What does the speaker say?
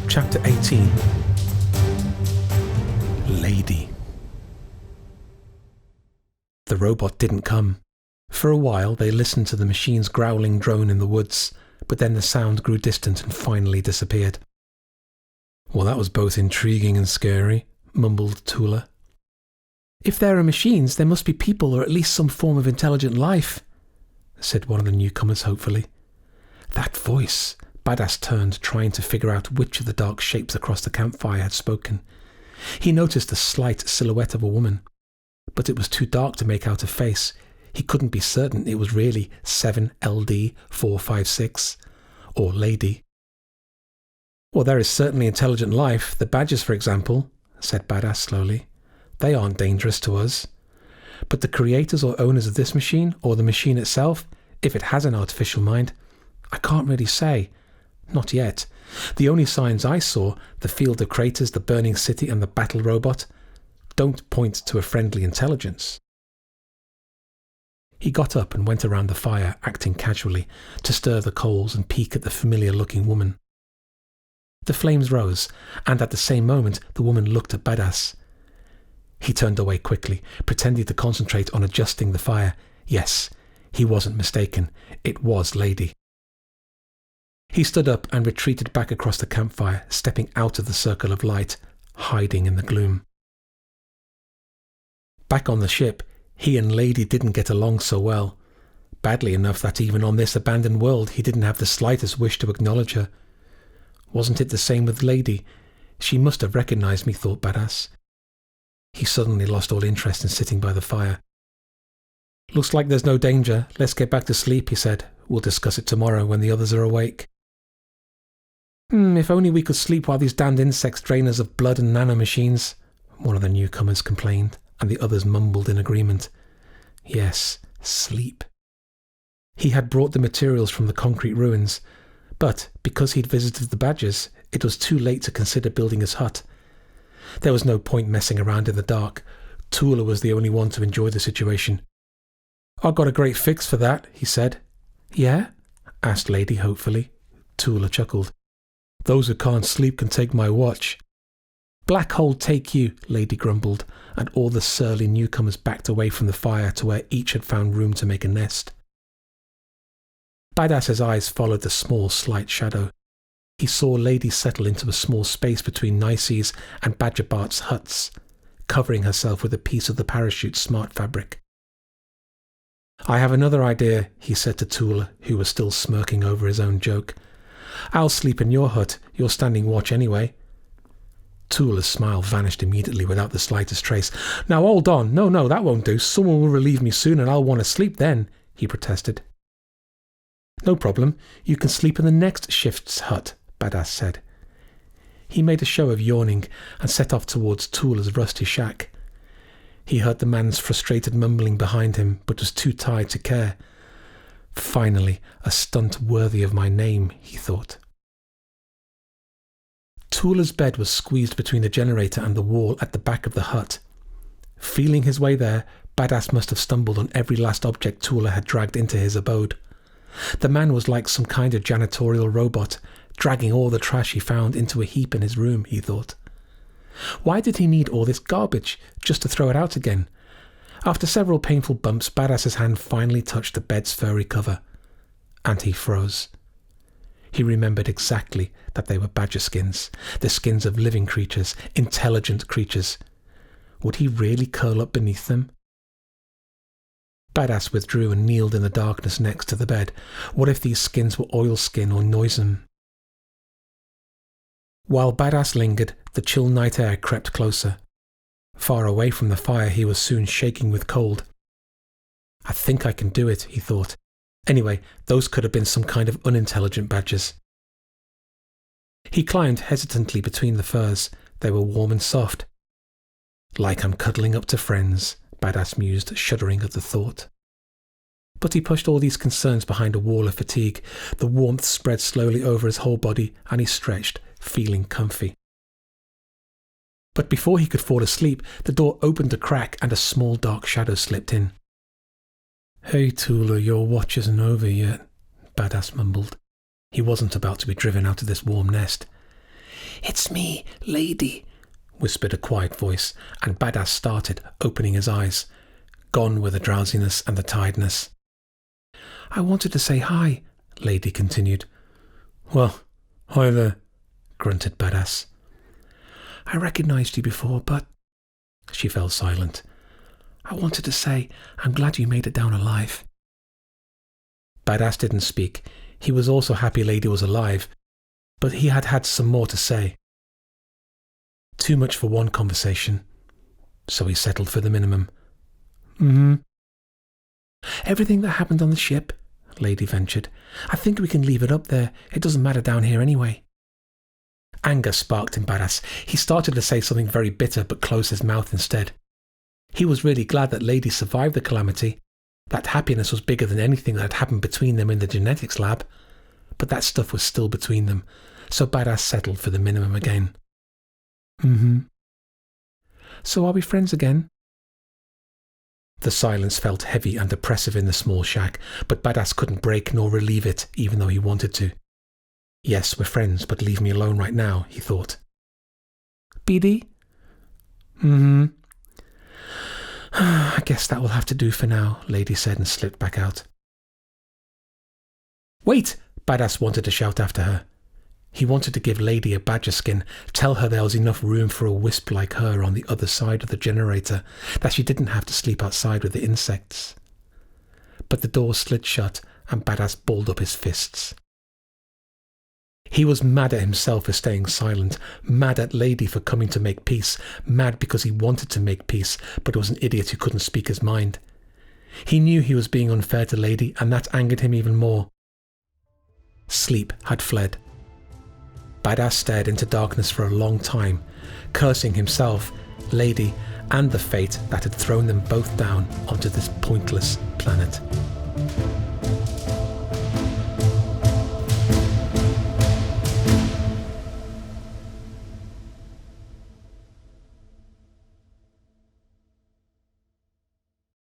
Chapter 18. Leidi. The robot didn't come. For a while they listened to the machine's growling drone in the woods, but then the sound grew distant and finally disappeared. Well, that was both intriguing and scary, mumbled Tula. If there are machines, there must be people or at least some form of intelligent life, said one of the newcomers hopefully. That voice! Badass turned, trying to figure out which of the dark shapes across the campfire had spoken. He noticed the slight silhouette of a woman, but it was too dark to make out a face. He couldn't be certain it was really 7LD456, or Leidi. Well, there is certainly intelligent life. The badgers, for example, said Badass slowly. They aren't dangerous to us. But the creators or owners of this machine, or the machine itself, if it has an artificial mind, I can't really say. Not yet. The only signs I saw, the field of craters, the burning city, and the battle robot, don't point to a friendly intelligence. He got up and went around the fire, acting casually, to stir the coals and peek at the familiar-looking woman. The flames rose, and at the same moment the woman looked at Badass. He turned away quickly, pretending to concentrate on adjusting the fire. Yes, he wasn't mistaken. It was Leidi. He stood up and retreated back across the campfire, stepping out of the circle of light, hiding in the gloom. Back on the ship, he and Leidi didn't get along so well. Badly enough that even on this abandoned world he didn't have the slightest wish to acknowledge her. Wasn't it the same with Leidi? She must have recognized me, thought Badass. He suddenly lost all interest in sitting by the fire. Looks like there's no danger. Let's get back to sleep, he said. We'll discuss it tomorrow when the others are awake. If only we could sleep while these damned insects drain us of blood and nanomachines, one of the newcomers complained, and the others mumbled in agreement. Yes, sleep. He had brought the materials from the concrete ruins, but because he'd visited the badgers, it was too late to consider building his hut. There was no point messing around in the dark. Tula was the only one to enjoy the situation. "I've got a great fix for that," he said. "Yeah?" asked Leidi hopefully. Tula chuckled. "Those who can't sleep can take my watch." "Black hole take you," Leidi grumbled, and all the surly newcomers backed away from the fire to where each had found room to make a nest. Badass's eyes followed the small, slight shadow. He saw Leidi settle into a small space between Nice's and Badger Bart's huts, covering herself with a piece of the parachute's smart fabric. "I have another idea," he said to Tula, who was still smirking over his own joke. "I'll sleep in your hut. You're standing watch anyway." Tula's smile vanished immediately without the slightest trace. "Now hold on. No, that won't do. Someone will relieve me soon and I'll want to sleep then," he protested. "No problem. You can sleep in the next shift's hut," Badass said. He made a show of yawning and set off towards Tula's rusty shack. He heard the man's frustrated mumbling behind him, but was too tired to care. Finally, a stunt worthy of my name, he thought. Tula's bed was squeezed between the generator and the wall at the back of the hut. Feeling his way there, Badass must have stumbled on every last object Tula had dragged into his abode. The man was like some kind of janitorial robot, dragging all the trash he found into a heap in his room, he thought. Why did he need all this garbage, just to throw it out again? After several painful bumps, Badass's hand finally touched the bed's furry cover, and he froze. He remembered exactly that they were badger skins, the skins of living creatures, intelligent creatures. Would he really curl up beneath them? Badass withdrew and kneeled in the darkness next to the bed. What if these skins were oilskin or noisome? While Badass lingered, the chill night air crept closer. Far away from the fire, he was soon shaking with cold. "I think I can do it," he thought. Anyway, those could have been some kind of unintelligent badgers. He climbed hesitantly between the furs. They were warm and soft. "Like I'm cuddling up to friends," Badass mused, shuddering at the thought. But he pushed all these concerns behind a wall of fatigue. The warmth spread slowly over his whole body, and he stretched, feeling comfy. But before he could fall asleep, the door opened a crack and a small dark shadow slipped in. "Hey, Tula, your watch isn't over yet," Badass mumbled. He wasn't about to be driven out of this warm nest. "It's me, Leidi," whispered a quiet voice, and Badass started, opening his eyes. Gone were the drowsiness and the tiredness. "I wanted to say hi," Leidi continued. "Well, hi there," grunted Badass. "I recognised you before, but..." She fell silent. "I wanted to say I'm glad you made it down alive." Badass didn't speak. He was also happy Leidi was alive, but he had had some more to say. Too much for one conversation, so he settled for the minimum. "Everything that happened on the ship," Leidi ventured. "I think we can leave it up there. It doesn't matter down here anyway." Anger sparked in Badass. He started to say something very bitter, but closed his mouth instead. He was really glad that Leidi survived the calamity. That happiness was bigger than anything that had happened between them in the genetics lab. But that stuff was still between them, so Badass settled for the minimum again. "So are we friends again?" The silence felt heavy and oppressive in the small shack, but Badass couldn't break nor relieve it, even though he wanted to. "Yes, we're friends, but leave me alone right now," he thought. "BD?" "I guess that will have to do for now," Leidi said and slipped back out. "Wait!" Badass wanted to shout after her. He wanted to give Leidi a badger skin, tell her there was enough room for a wisp like her on the other side of the generator, that she didn't have to sleep outside with the insects. But the door slid shut and Badass balled up his fists. He was mad at himself for staying silent, mad at Leidi for coming to make peace, mad because he wanted to make peace, but was an idiot who couldn't speak his mind. He knew he was being unfair to Leidi, and that angered him even more. Sleep had fled. Badass stared into darkness for a long time, cursing himself, Leidi, and the fate that had thrown them both down onto this pointless planet.